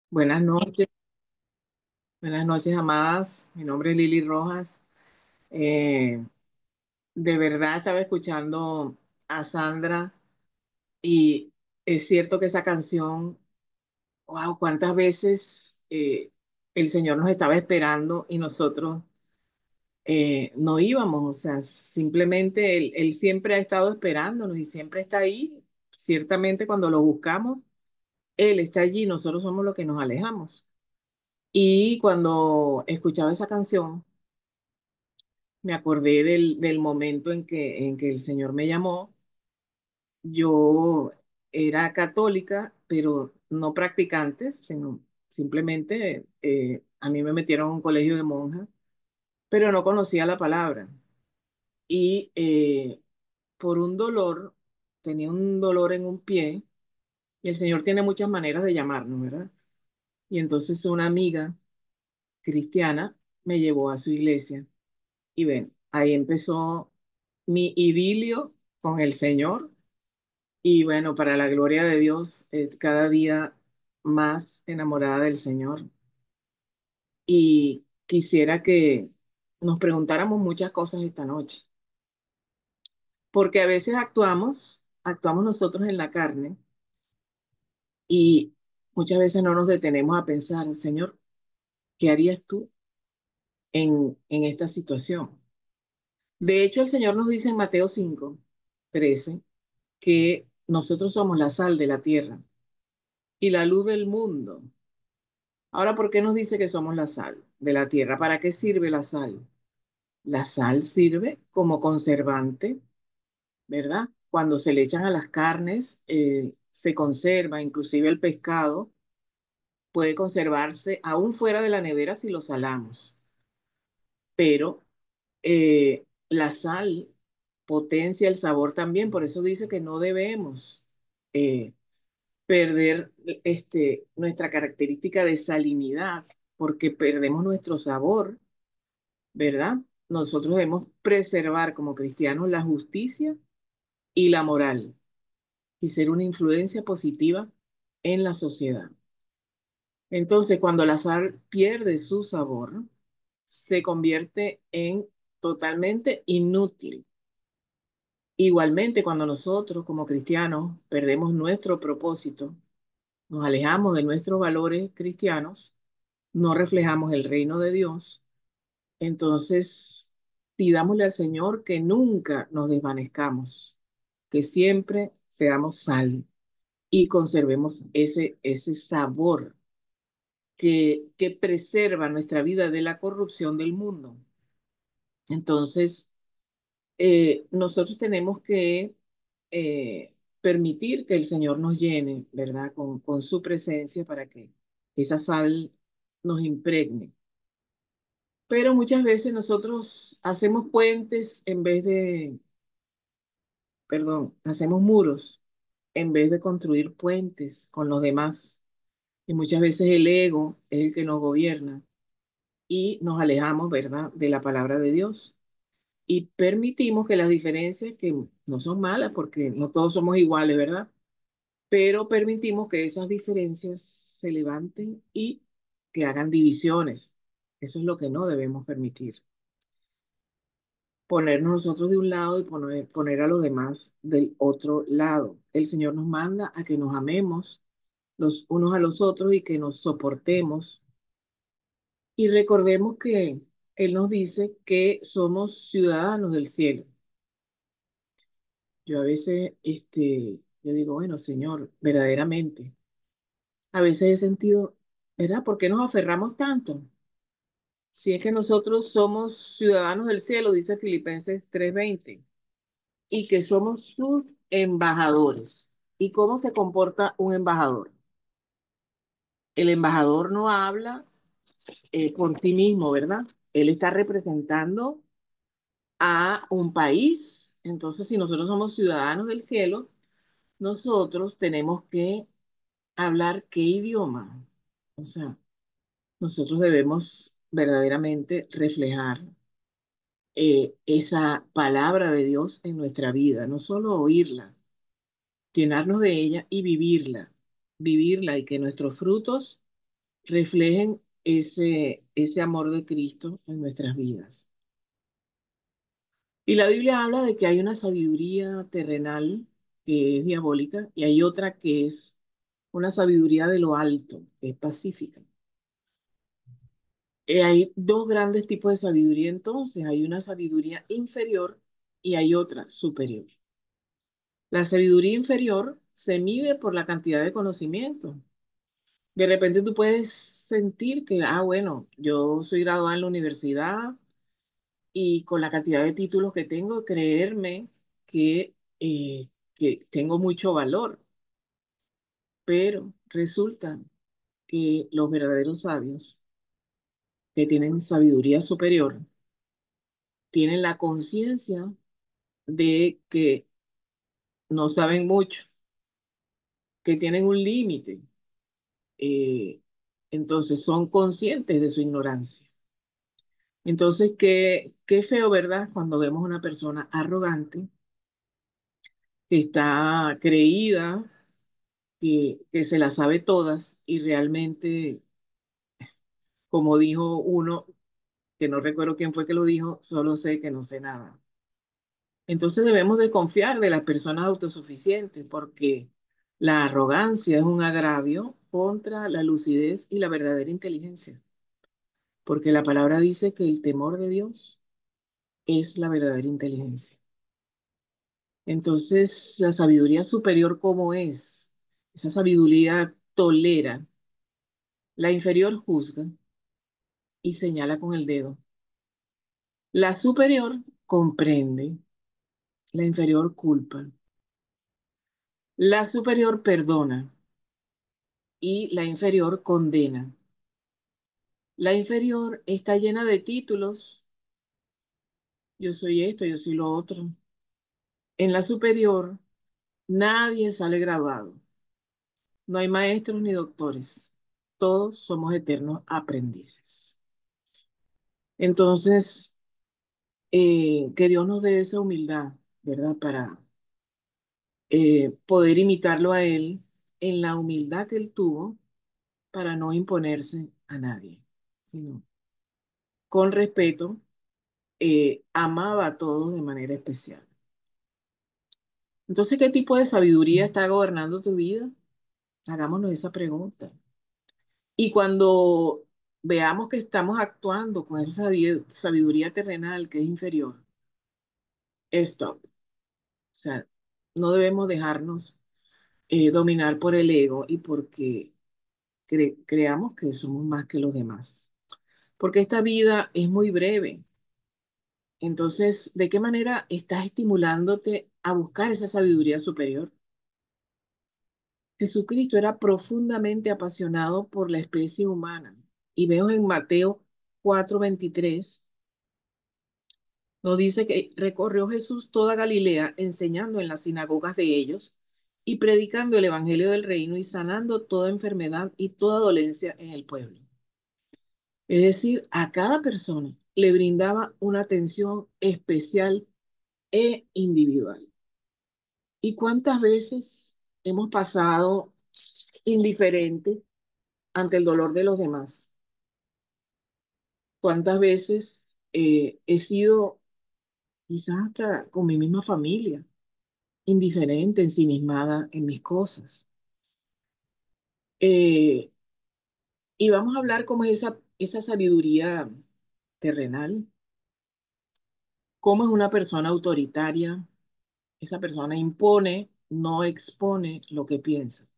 Buenas noches, buenas noches, amadas. Mi nombre es Lili Rojas. Eh, de verdad estaba escuchando a Sandra y es cierto que esa canción, wow, cuántas veces el Señor nos estaba esperando y nosotros no íbamos. O sea, simplemente él siempre ha estado esperándonos y siempre está ahí. Ciertamente cuando lo buscamos, Él está allí, nosotros somos los que nos alejamos. Y cuando escuchaba esa canción, me acordé del momento en que el Señor me llamó. Yo era católica, pero no practicante, sino simplemente a mí me metieron a un colegio de monjas, pero no conocía la palabra. Y por un dolor, tenía un dolor en un pie, y el Señor tiene muchas maneras de llamarnos, ¿verdad? Y entonces una amiga cristiana me llevó a su iglesia. Y ven, ahí empezó mi idilio con el Señor. Y bueno, para la gloria de Dios, cada día más enamorada del Señor. Y quisiera que nos preguntáramos muchas cosas esta noche, porque a veces actuamos nosotros en la carne y muchas veces no nos detenemos a pensar, Señor, ¿qué harías tú en esta situación? De hecho, el Señor nos dice en Mateo 5:13 que nosotros somos la sal de la tierra y la luz del mundo. Ahora, ¿por qué nos dice que somos la sal de la tierra? ¿Para qué sirve la sal? La sal sirve como conservante, ¿verdad? Cuando se le echan a las carnes, se conserva, inclusive el pescado puede conservarse aún fuera de la nevera si lo salamos. Pero la sal potencia el sabor también, por eso dice que no debemos eh, perder nuestra característica de salinidad, porque perdemos nuestro sabor, ¿verdad? Nosotros debemos preservar como cristianos la justicia y la moral y ser una influencia positiva en la sociedad. Entonces, cuando la sal pierde su sabor, se convierte en totalmente inútil. Igualmente, cuando nosotros como cristianos perdemos nuestro propósito, nos alejamos de nuestros valores cristianos, no reflejamos el reino de Dios, entonces pidámosle al Señor que nunca nos desvanezcamos, que siempre seamos sal y conservemos ese sabor que preserva nuestra vida de la corrupción del mundo. Entonces, nosotros tenemos que permitir que el Señor nos llene, ¿verdad? Con su presencia para que esa sal nos impregne. Pero muchas veces nosotros hacemos puentes en vez de, perdón, hacemos muros en vez de construir puentes con los demás. Y muchas veces el ego es el que nos gobierna y nos alejamos, ¿verdad?, de la palabra de Dios. Y permitimos que las diferencias, que no son malas porque no todos somos iguales, ¿verdad? Pero permitimos que esas diferencias se levanten y que hagan divisiones. Eso es lo que no debemos permitir. Ponernos nosotros de un lado y poner a los demás del otro lado. El Señor nos manda a que nos amemos los unos a los otros y que nos soportemos. Y recordemos que Él nos dice que somos ciudadanos del cielo. Yo a veces, yo digo, bueno, Señor, verdaderamente, a veces he sentido, ¿verdad? ¿Por qué nos aferramos tanto? Si es que nosotros somos ciudadanos del cielo, dice Filipenses 3:20, y que somos sus embajadores. ¿Y cómo se comporta un embajador? El embajador no habla por ti mismo, ¿verdad? Él está representando a un país. Entonces, si nosotros somos ciudadanos del cielo, nosotros tenemos que hablar qué idioma. O sea, nosotros debemos verdaderamente reflejar esa palabra de Dios en nuestra vida, no solo oírla, llenarnos de ella y vivirla y que nuestros frutos reflejen ese amor de Cristo en nuestras vidas. Y la Biblia habla de que hay una sabiduría terrenal que es diabólica y hay otra que es una sabiduría de lo alto, que es pacífica. Hay dos grandes tipos de sabiduría entonces. Hay una sabiduría inferior y hay otra superior. La sabiduría inferior se mide por la cantidad de conocimiento. De repente tú puedes sentir que, bueno, yo soy graduada en la universidad y con la cantidad de títulos que tengo, creerme que tengo mucho valor. Pero resulta que los verdaderos sabios que tienen sabiduría superior tienen la conciencia de que no saben mucho, que tienen un límite. eh, entonces son conscientes de su ignorancia. Entonces, qué feo, ¿verdad? Cuando vemos una persona arrogante, que está creída, que se las sabe todas y realmente, como dijo uno, que no recuerdo quién fue que lo dijo, solo sé que no sé nada. Entonces debemos de confiar de las personas autosuficientes porque la arrogancia es un agravio contra la lucidez y la verdadera inteligencia, porque la palabra dice que el temor de Dios es la verdadera inteligencia. Entonces, la sabiduría superior, ¿cómo es? Esa sabiduría tolera, la inferior juzga y señala con el dedo. La superior comprende, la inferior culpa. La superior perdona y la inferior condena. La inferior está llena de títulos. Yo soy esto, yo soy lo otro. En la superior, nadie sale graduado. No hay maestros ni doctores. Todos somos eternos aprendices. Entonces, que Dios nos dé esa humildad, ¿verdad? Para poder imitarlo a Él en la humildad que Él tuvo para no imponerse a nadie, sino con respeto, amaba a todos de manera especial. Entonces, ¿qué tipo de sabiduría está gobernando tu vida? Hagámonos esa pregunta. Y cuando veamos que estamos actuando con esa sabiduría terrenal que es inferior, stop. O sea, no debemos dejarnos dominar por el ego y porque creamos que somos más que los demás. Porque esta vida es muy breve. Entonces, ¿de qué manera estás estimulándote a buscar esa sabiduría superior? Jesucristo era profundamente apasionado por la especie humana. Y veo en Mateo 4:23, nos dice que recorrió Jesús toda Galilea enseñando en las sinagogas de ellos y predicando el evangelio del reino y sanando toda enfermedad y toda dolencia en el pueblo. Es decir, a cada persona le brindaba una atención especial e individual. ¿Y cuántas veces hemos pasado indiferente ante el dolor de los demás? ¿Cuántas veces he sido quizás hasta con mi misma familia, indiferente, ensimismada en mis cosas? Eh, y vamos a hablar cómo es esa sabiduría terrenal, cómo es una persona autoritaria, esa persona impone, no expone lo que piensa.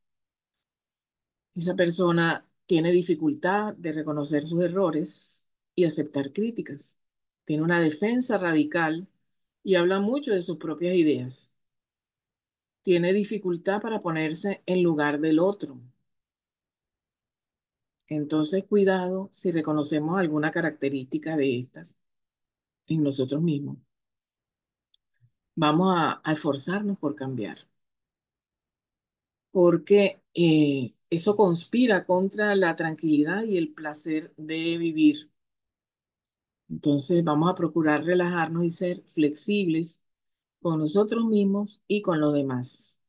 Esa persona tiene dificultad de reconocer sus errores y aceptar críticas. Tiene una defensa radical y habla mucho de sus propias ideas. Tiene dificultad para ponerse en lugar del otro. Entonces, cuidado si reconocemos alguna característica de estas en nosotros mismos. Vamos a esforzarnos por cambiar, porque eso conspira contra la tranquilidad y el placer de vivir. Entonces vamos a procurar relajarnos y ser flexibles con nosotros mismos y con los demás.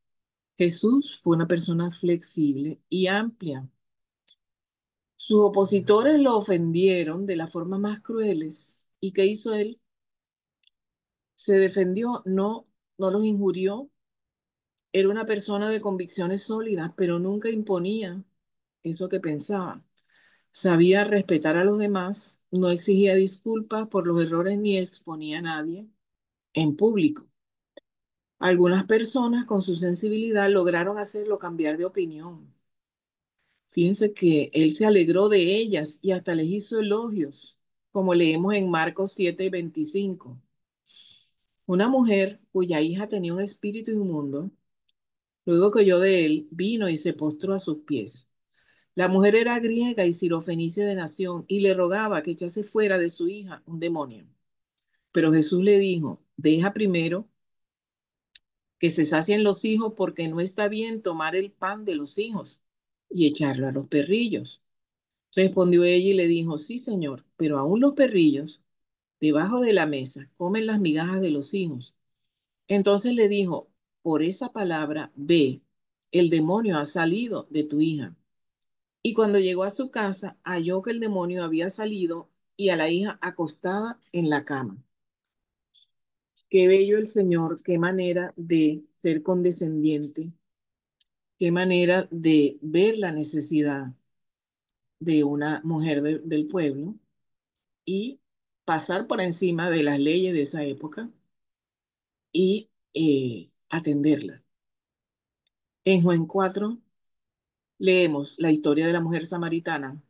Jesús fue una persona flexible y amplia. Sus opositores lo ofendieron de las formas más crueles. ¿Y qué hizo él? Se defendió, no los injurió. Era una persona de convicciones sólidas, pero nunca imponía eso que pensaba. Sabía respetar a los demás, no exigía disculpas por los errores ni exponía a nadie en público. Algunas personas con su sensibilidad lograron hacerlo cambiar de opinión. Fíjense que él se alegró de ellas y hasta les hizo elogios, como leemos en Marcos 7:25. Una mujer cuya hija tenía un espíritu inmundo, luego que oyó de él, vino y se postró a sus pies. La mujer era griega y sirofenicia de nación y le rogaba que echase fuera de su hija un demonio. Pero Jesús le dijo, deja primero que se sacien los hijos porque no está bien tomar el pan de los hijos y echarlo a los perrillos. Respondió ella y le dijo, sí, señor, pero aún los perrillos debajo de la mesa comen las migajas de los hijos. Entonces le dijo, por esa palabra, ve, el demonio ha salido de tu hija. Y cuando llegó a su casa, halló que el demonio había salido y a la hija acostada en la cama. Qué bello el Señor, qué manera de ser condescendiente, qué manera de ver la necesidad de una mujer del pueblo y pasar por encima de las leyes de esa época y atenderla. En Juan 4 leemos la historia de la mujer samaritana,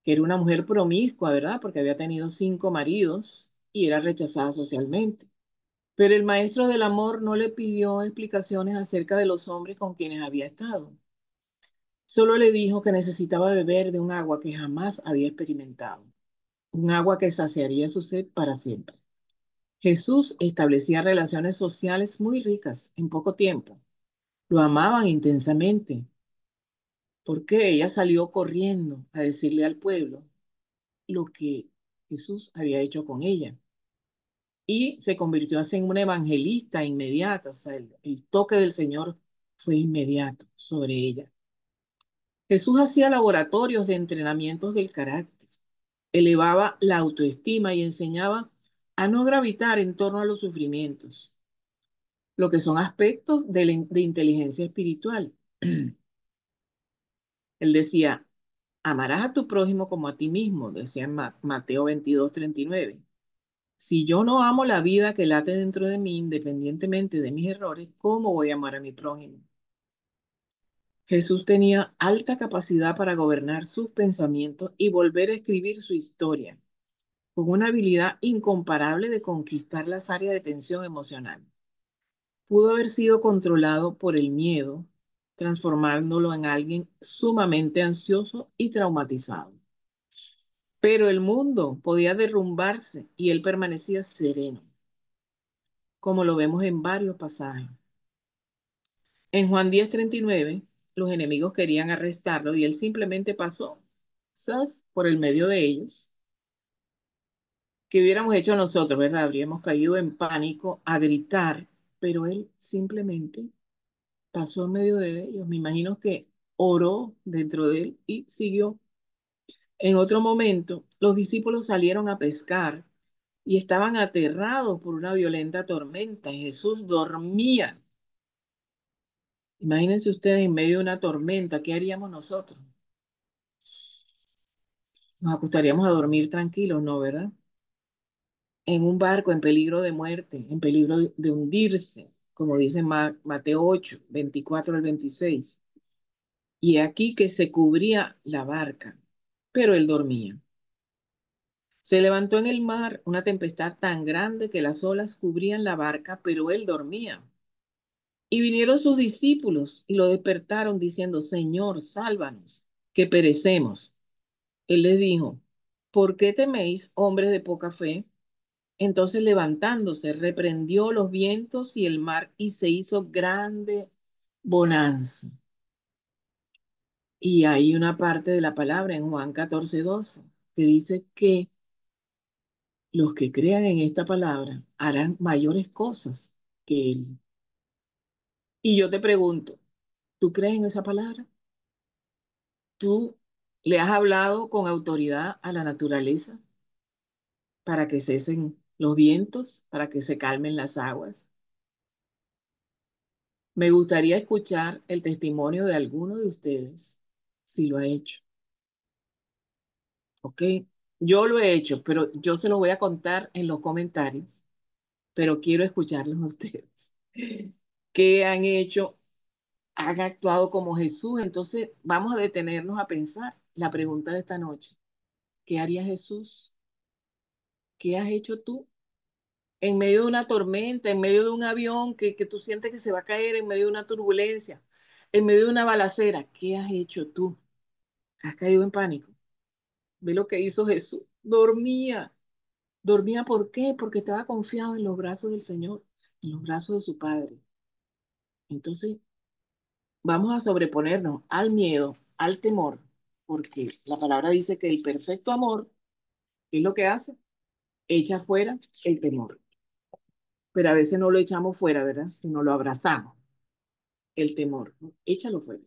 que era una mujer promiscua, ¿verdad? Porque había tenido 5 maridos y era rechazada socialmente. Pero el maestro del amor no le pidió explicaciones acerca de los hombres con quienes había estado. Solo le dijo que necesitaba beber de un agua que jamás había experimentado, un agua que saciaría su sed para siempre. Jesús establecía relaciones sociales muy ricas en poco tiempo. Lo amaban intensamente, porque ella salió corriendo a decirle al pueblo lo que Jesús había hecho con ella. Y se convirtió así en una evangelista inmediata, o sea, el toque del Señor fue inmediato sobre ella. Jesús hacía laboratorios de entrenamientos del carácter, elevaba la autoestima y enseñaba a no gravitar en torno a los sufrimientos, lo que son aspectos de inteligencia espiritual. Él decía, amarás a tu prójimo como a ti mismo, decía en Mateo 22:39. Si yo no amo la vida que late dentro de mí, independientemente de mis errores, ¿cómo voy a amar a mi prójimo? Jesús tenía alta capacidad para gobernar sus pensamientos y volver a escribir su historia, con una habilidad incomparable de conquistar las áreas de tensión emocional. Pudo haber sido controlado por el miedo, transformándolo en alguien sumamente ansioso y traumatizado. Pero el mundo podía derrumbarse y él permanecía sereno, como lo vemos en varios pasajes. En Juan 10:39, los enemigos querían arrestarlo y él simplemente pasó, ¿sabes? Por el medio de ellos. ¿Qué hubiéramos hecho nosotros, verdad? Habríamos caído en pánico a gritar, pero él simplemente pasó en medio de ellos. Me imagino que oró dentro de él y siguió. En otro momento, los discípulos salieron a pescar y estaban aterrados por una violenta tormenta. Jesús dormía. Imagínense ustedes en medio de una tormenta, ¿qué haríamos nosotros? Nos acostaríamos a dormir tranquilos, ¿no, verdad? En un barco en peligro de muerte, en peligro de hundirse, como dice Mateo 8:24 al 26. Y aquí que se cubría la barca, pero él dormía. Se levantó en el mar una tempestad tan grande que las olas cubrían la barca, pero él dormía. Y vinieron sus discípulos y lo despertaron diciendo, Señor, sálvanos, que perecemos. Él les dijo, ¿por qué teméis, hombres de poca fe? Entonces levantándose, reprendió los vientos y el mar y se hizo grande bonanza. Y hay una parte de la palabra en Juan 14:12 que dice que los que crean en esta palabra harán mayores cosas que él. Y yo te pregunto, ¿tú crees en esa palabra? ¿Tú le has hablado con autoridad a la naturaleza para que cesen los vientos, para que se calmen las aguas? Me gustaría escuchar el testimonio de alguno de ustedes, si lo ha hecho, ¿ok? Yo lo he hecho, pero yo se lo voy a contar en los comentarios, pero quiero escucharlos a ustedes. ¿Qué han hecho? Han actuado como Jesús. Entonces, vamos a detenernos a pensar la pregunta de esta noche. ¿Qué haría Jesús? ¿Qué has hecho tú? En medio de una tormenta, en medio de un avión que tú sientes que se va a caer, en medio de una turbulencia, en medio de una balacera, ¿qué has hecho tú? ¿Has caído en pánico? Ve lo que hizo Jesús. Dormía. ¿Dormía por qué? Porque estaba confiado en los brazos del Señor, en los brazos de su Padre. Entonces, vamos a sobreponernos al miedo, al temor, porque la palabra dice que el perfecto amor, ¿qué es lo que hace? Echa fuera el temor. Pero a veces no lo echamos fuera, ¿verdad? Sino lo abrazamos, el temor, ¿no? Échalo fuera.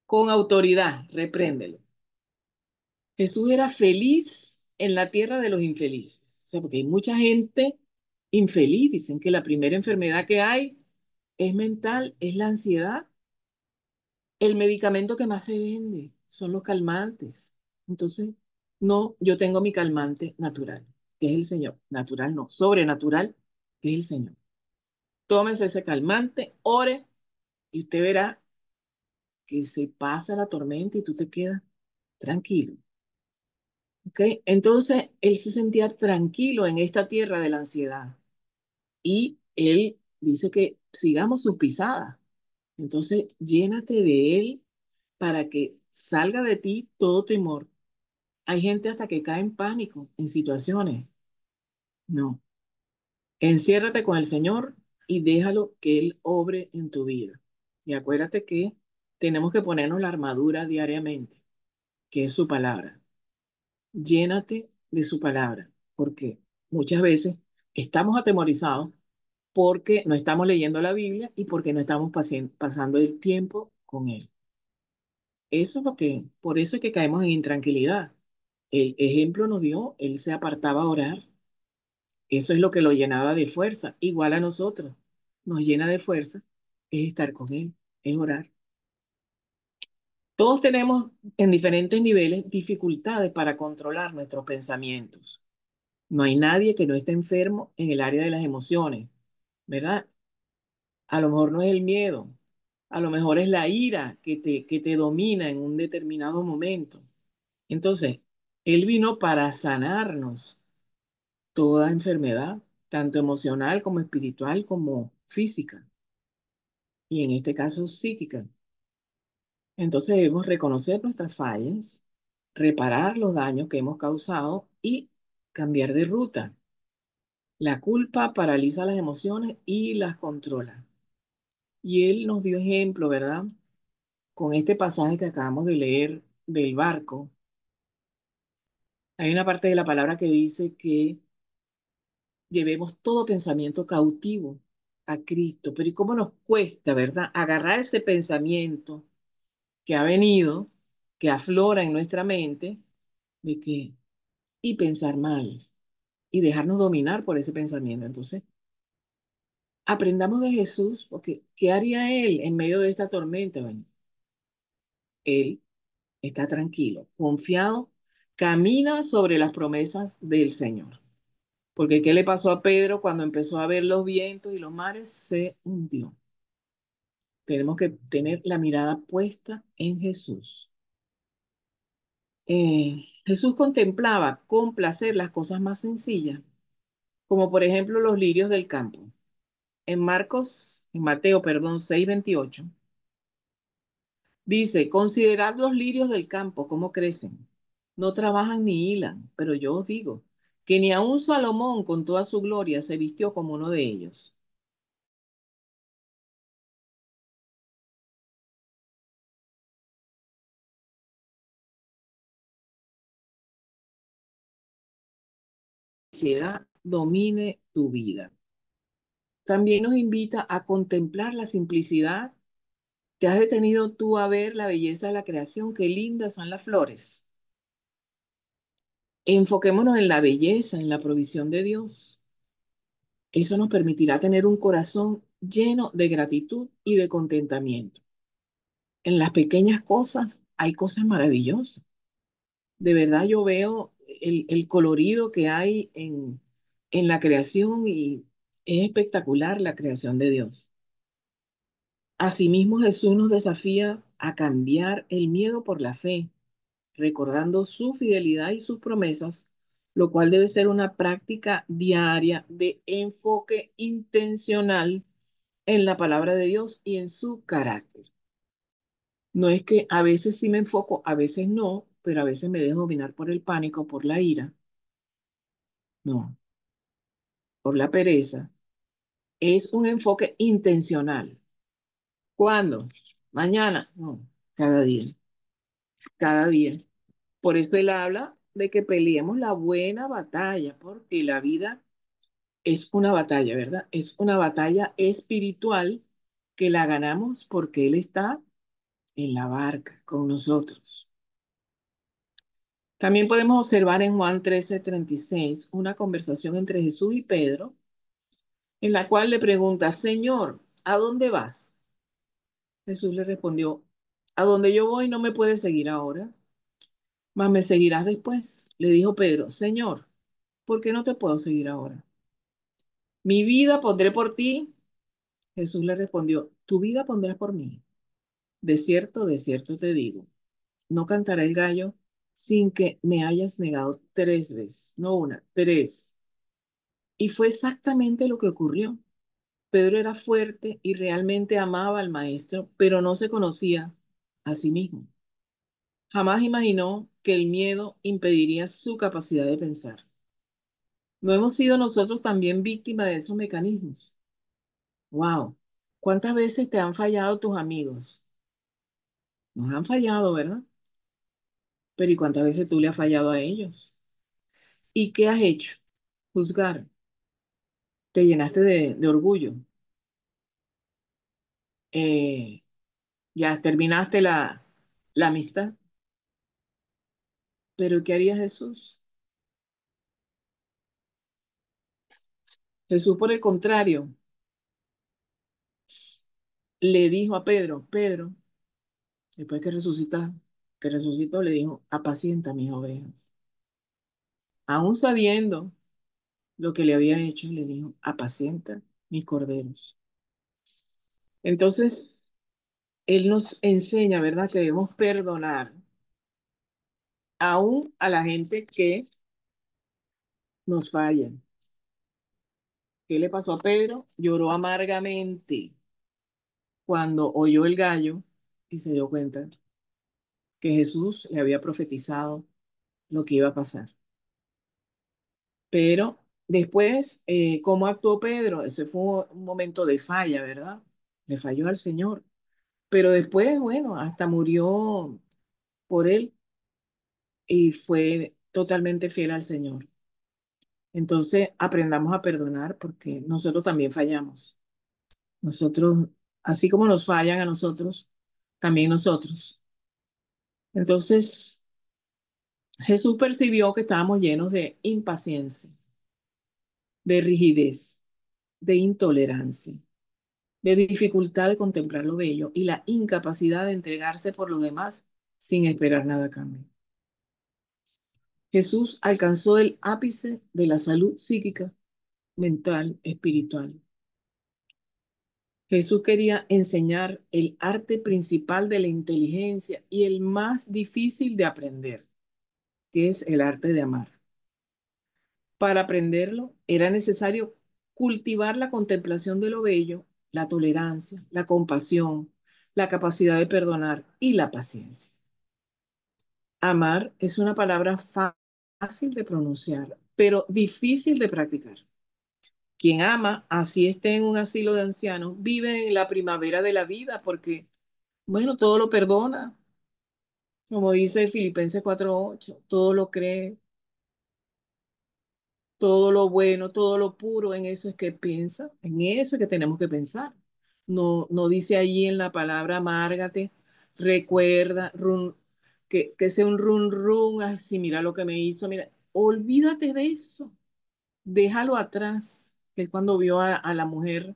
Con autoridad, repréndelo. Jesús era feliz en la tierra de los infelices. O sea, porque hay mucha gente infeliz. Dicen que la primera enfermedad que hay es mental, es la ansiedad. El medicamento que más se vende son los calmantes. Entonces, no, yo tengo mi calmante natural, que es el Señor. Natural no, sobrenatural, que es el Señor. Tómese ese calmante, ore y usted verá que se pasa la tormenta y tú te quedas tranquilo. ¿Ok? Entonces, él se sentía tranquilo en esta tierra de la ansiedad y él dice que sigamos sus pisadas. Entonces, llénate de él para que salga de ti todo temor. Hay gente hasta que cae en pánico en situaciones. No, enciérrate con el Señor y déjalo que Él obre en tu vida. Y acuérdate que tenemos que ponernos la armadura diariamente, que es su palabra. Llénate de su palabra, porque muchas veces estamos atemorizados porque no estamos leyendo la Biblia y porque no estamos pasando el tiempo con Él. Eso es lo que, por eso es que caemos en intranquilidad. El ejemplo nos dio, Él se apartaba a orar. Eso es lo que lo llenaba de fuerza, igual a nosotros. Nos llena de fuerza, es estar con Él, es orar. Todos tenemos en diferentes niveles dificultades para controlar nuestros pensamientos. No hay nadie que no esté enfermo en el área de las emociones, ¿verdad? A lo mejor no es el miedo, a lo mejor es la ira que te domina en un determinado momento. Entonces, Él vino para sanarnos toda enfermedad, tanto emocional como espiritual como física, y en este caso psíquica. Entonces debemos reconocer nuestras fallas, reparar los daños que hemos causado y cambiar de ruta. La culpa paraliza las emociones y las controla. Y él nos dio ejemplo, ¿verdad? Con este pasaje que acabamos de leer del barco, hay una parte de la palabra que dice que llevemos todo pensamiento cautivo a Cristo. Pero ¿y cómo nos cuesta, verdad? Agarrar ese pensamiento que ha venido, que aflora en nuestra mente, de que, y pensar mal, y dejarnos dominar por ese pensamiento. Entonces, aprendamos de Jesús, porque ¿qué haría Él en medio de esta tormenta? Bueno, Él está tranquilo, confiado, camina sobre las promesas del Señor. Porque ¿qué le pasó a Pedro cuando empezó a ver los vientos y los mares? Se hundió. Tenemos que tener la mirada puesta en Jesús. Jesús contemplaba con placer las cosas más sencillas, como por ejemplo los lirios del campo. En Mateo, perdón, 6:28, dice, considerad los lirios del campo, cómo crecen. No trabajan ni hilan, pero yo os digo que ni aun Salomón con toda su gloria se vistió como uno de ellos. La ansiedad domine tu vida. También nos invita a contemplar la simplicidad ¿Te has detenido tú a ver la belleza de la creación? Qué lindas son las flores. Enfoquémonos en la belleza, en la provisión de Dios. Eso nos permitirá tener un corazón lleno de gratitud y de contentamiento. En las pequeñas cosas hay cosas maravillosas. De verdad yo veo el colorido que hay en la creación y es espectacular la creación de Dios. Asimismo, Jesús nos desafía a cambiar el miedo por la fe, recordando su fidelidad y sus promesas, lo cual debe ser una práctica diaria de enfoque intencional en la palabra de Dios y en su carácter. No es que a veces sí me enfoco, a veces no, pero a veces me dejo dominar por el pánico, por la ira, no, por la pereza. Es un enfoque intencional. ¿Cuándo? Mañana, no, cada día, cada día. Por eso él habla de que peleemos la buena batalla, porque la vida es una batalla, ¿verdad? Es una batalla espiritual que la ganamos porque Él está en la barca con nosotros. También podemos observar en Juan 13:36 una conversación entre Jesús y Pedro, en la cual le pregunta, Señor, ¿a dónde vas? Jesús le respondió, a donde yo voy no me puedes seguir ahora, mas me seguirás después. Le dijo Pedro, Señor, ¿por qué no te puedo seguir ahora? Mi vida pondré por ti. Jesús le respondió, tu vida pondrás por mí. De cierto te digo, no cantará el gallo sin que me hayas negado 3 veces, no una, 3. Y fue exactamente lo que ocurrió. Pedro era fuerte y realmente amaba al maestro, pero no se conocía a sí mismo. Jamás imaginó que el miedo impediría su capacidad de pensar. ¿No hemos sido nosotros también víctimas de esos mecanismos? ¡Wow! ¿Cuántas veces te han fallado tus amigos? Nos han fallado, ¿verdad? Pero ¿y cuántas veces tú le has fallado a ellos? ¿Y qué has hecho? Juzgar. Te llenaste de orgullo. Eh, ya terminaste la amistad. Pero ¿qué haría Jesús? Jesús, por el contrario, le dijo a Pedro, Pedro, después que resucitó, le dijo, apacienta mis ovejas. Aún sabiendo lo que le había hecho, le dijo, apacienta mis corderos. Entonces, Él nos enseña, ¿verdad?, que debemos perdonar aún a la gente que nos falla. ¿Qué le pasó a Pedro? Lloró amargamente cuando oyó el gallo y se dio cuenta que Jesús le había profetizado lo que iba a pasar. Pero después, ¿cómo actuó Pedro? Ese fue un momento de falla, ¿verdad? Le falló al Señor. Pero después, bueno, hasta murió por él y fue totalmente fiel al Señor. Entonces, aprendamos a perdonar porque nosotros también fallamos. Nosotros, así como nos fallan a nosotros, también nosotros. Entonces, Jesús percibió que estábamos llenos de impaciencia, de rigidez, de intolerancia, de dificultad de contemplar lo bello y la incapacidad de entregarse por los demás sin esperar nada a cambio. Jesús alcanzó el ápice de la salud psíquica, mental, espiritual. Jesús quería enseñar el arte principal de la inteligencia y el más difícil de aprender, que es el arte de amar. Para aprenderlo era necesario cultivar la contemplación de lo bello, la tolerancia, la compasión, la capacidad de perdonar y la paciencia. Amar es una palabra fácil de pronunciar, pero difícil de practicar. Quien ama, así esté en un asilo de ancianos, vive en la primavera de la vida porque, bueno, todo lo perdona, como dice Filipenses 4:8, todo lo cree, todo lo bueno, todo lo puro, en eso es que piensa, en eso es que tenemos que pensar. No dice allí en la palabra amárgate, recuerda, que sea un run run, así, mira lo que me hizo, mira, olvídate de eso, déjalo atrás. Que él cuando vio a la mujer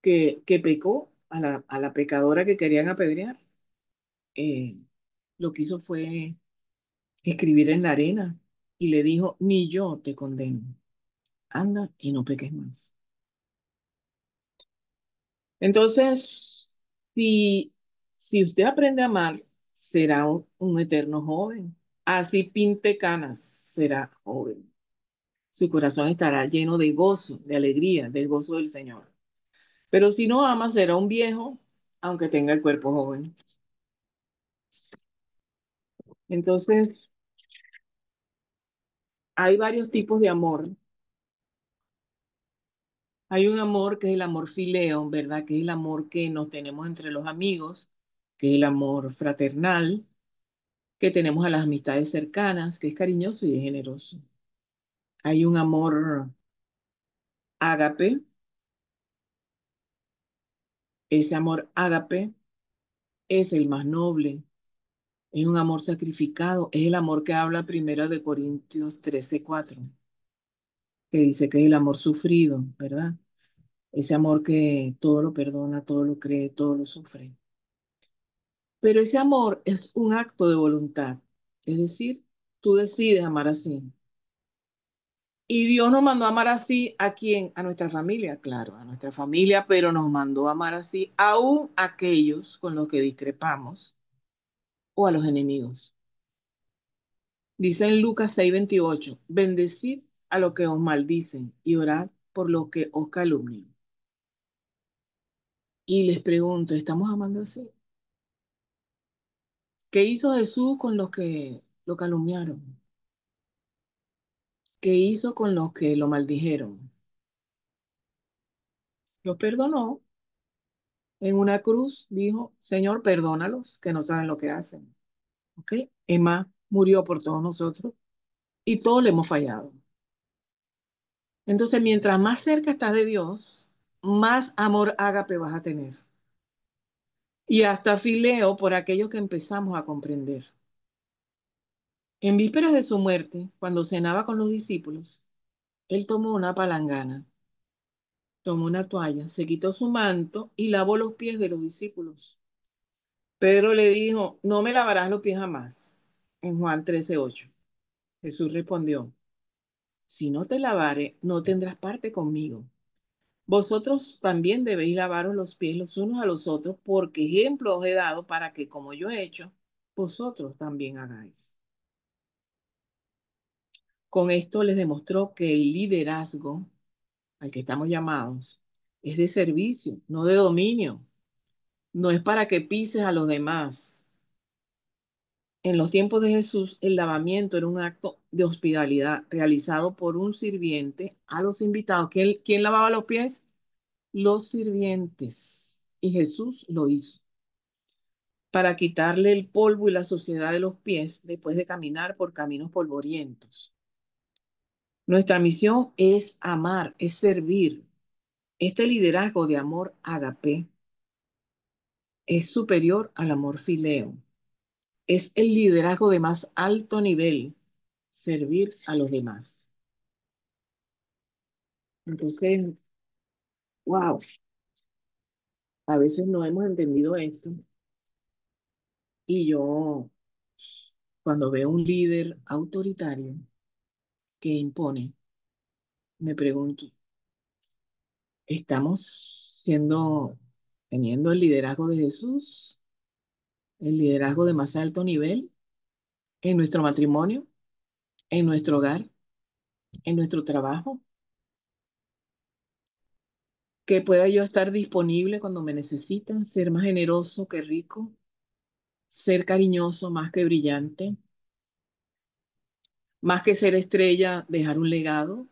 que pecó, a la pecadora que querían apedrear, eh, lo que hizo fue escribir en la arena y le dijo, ni yo te condeno, anda y no peques más. Entonces, si, si usted aprende a amar, será un eterno joven. Así pinte canas, será joven. Su corazón estará lleno de gozo, de alegría, del gozo del Señor. Pero si no ama, será un viejo, aunque tenga el cuerpo joven. Entonces, hay varios tipos de amor. Hay un amor que es el amor fileo, ¿verdad? Que es el amor que nos tenemos entre los amigos, que es el amor fraternal, que tenemos a las amistades cercanas, que es cariñoso y es generoso. Hay un amor ágape, ese amor ágape es el más noble, es un amor sacrificado, es el amor que habla primero de Corintios 13:4, que dice que es el amor sufrido, ¿verdad? Ese amor que todo lo perdona, todo lo cree, todo lo sufre. Pero ese amor es un acto de voluntad, es decir, tú decides amar así. Y Dios nos mandó a amar así a quién, a nuestra familia, claro, a nuestra familia, pero nos mandó a amar así aún a aquellos con los que discrepamos o a los enemigos. Dice en Lucas 6:28, bendecid a los que os maldicen y orad por los que os calumnian. Y les pregunto, ¿estamos amando así? ¿Qué hizo Jesús con los que lo calumniaron? ¿Qué hizo con los que lo maldijeron? Los perdonó. En una cruz dijo, Señor, perdónalos, que no saben lo que hacen. ¿Ok? Emma murió por todos nosotros y todos le hemos fallado. Entonces, mientras más cerca estás de Dios, más amor ágape vas a tener. Y hasta fileo por aquellos que empezamos a comprender. En vísperas de su muerte, cuando cenaba con los discípulos, él tomó una palangana, tomó una toalla, se quitó su manto y lavó los pies de los discípulos. Pedro le dijo, no me lavarás los pies jamás. En Juan 13:8. Jesús respondió, si no te lavare, no tendrás parte conmigo. Vosotros también debéis lavaros los pies los unos a los otros, porque ejemplo os he dado para que, como yo he hecho, vosotros también hagáis. Con esto les demostró que el liderazgo al que estamos llamados es de servicio, no de dominio. No es para que pises a los demás. En los tiempos de Jesús, el lavamiento era un acto de hospitalidad realizado por un sirviente a los invitados. ¿Quién lavaba los pies? Los sirvientes. Y Jesús lo hizo para quitarle el polvo y la suciedad de los pies después de caminar por caminos polvorientos. Nuestra misión es amar, es servir. Este liderazgo de amor agape es superior al amor fileo. Es el liderazgo de más alto nivel, servir a los demás. Entonces, wow, a veces no hemos entendido esto. Y yo, cuando veo un líder autoritario que impone, me pregunto, ¿estamos teniendo el liderazgo de Jesús, el liderazgo de más alto nivel en nuestro matrimonio, en nuestro hogar, en nuestro trabajo? Que pueda yo estar disponible cuando me necesitan, ser más generoso que rico, ser cariñoso más que brillante, más que ser estrella, dejar un legado,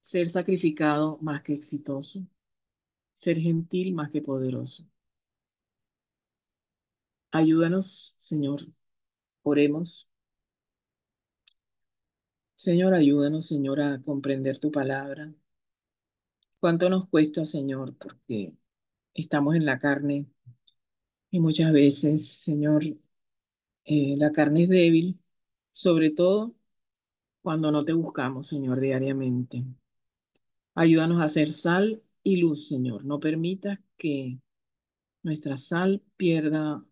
ser sacrificado más que exitoso, ser gentil más que poderoso. Ayúdanos, Señor, oremos. Señor, ayúdanos, Señor, a comprender tu palabra, ¿Cuánto nos cuesta, Señor? Porque estamos en la carne y muchas veces, Señor, la carne es débil, sobre todo cuando no te buscamos, Señor, diariamente. Ayúdanos a ser sal y luz, Señor. No permitas que nuestra sal pierda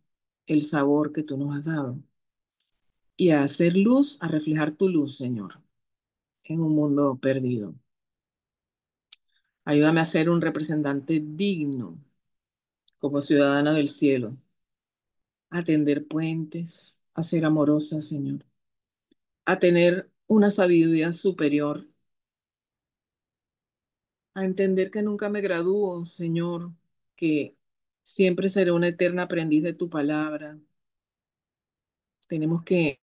el sabor que tú nos has dado. Y a hacer luz, a reflejar tu luz, Señor, en un mundo perdido. Ayúdame a ser un representante digno como ciudadana del cielo, a tender puentes, a ser amorosa, Señor, a tener una sabiduría superior, a entender que nunca me gradúo, Señor, que siempre seré una eterna aprendiz de tu palabra. Tenemos que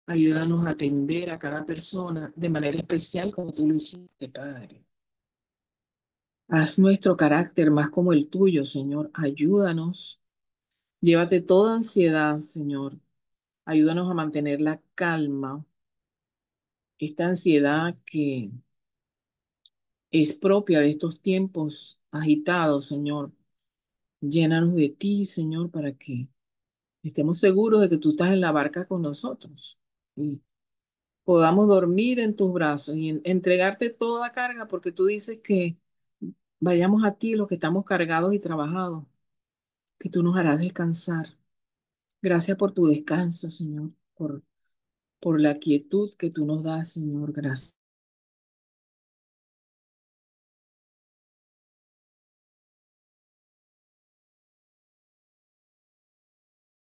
ayudarnos a atender a cada persona de manera especial como tú lo hiciste, Padre. Haz nuestro carácter más como el tuyo, Señor. Ayúdanos. Llévate toda ansiedad, Señor. Ayúdanos a mantener la calma, esta ansiedad que es propia de estos tiempos agitados, Señor. Llénanos de ti, Señor, para que estemos seguros de que tú estás en la barca con nosotros y podamos dormir en tus brazos y entregarte toda carga, porque tú dices que vayamos a ti los que estamos cargados y trabajados, que tú nos harás descansar. Gracias por tu descanso, Señor, por la quietud que tú nos das, Señor. Gracias.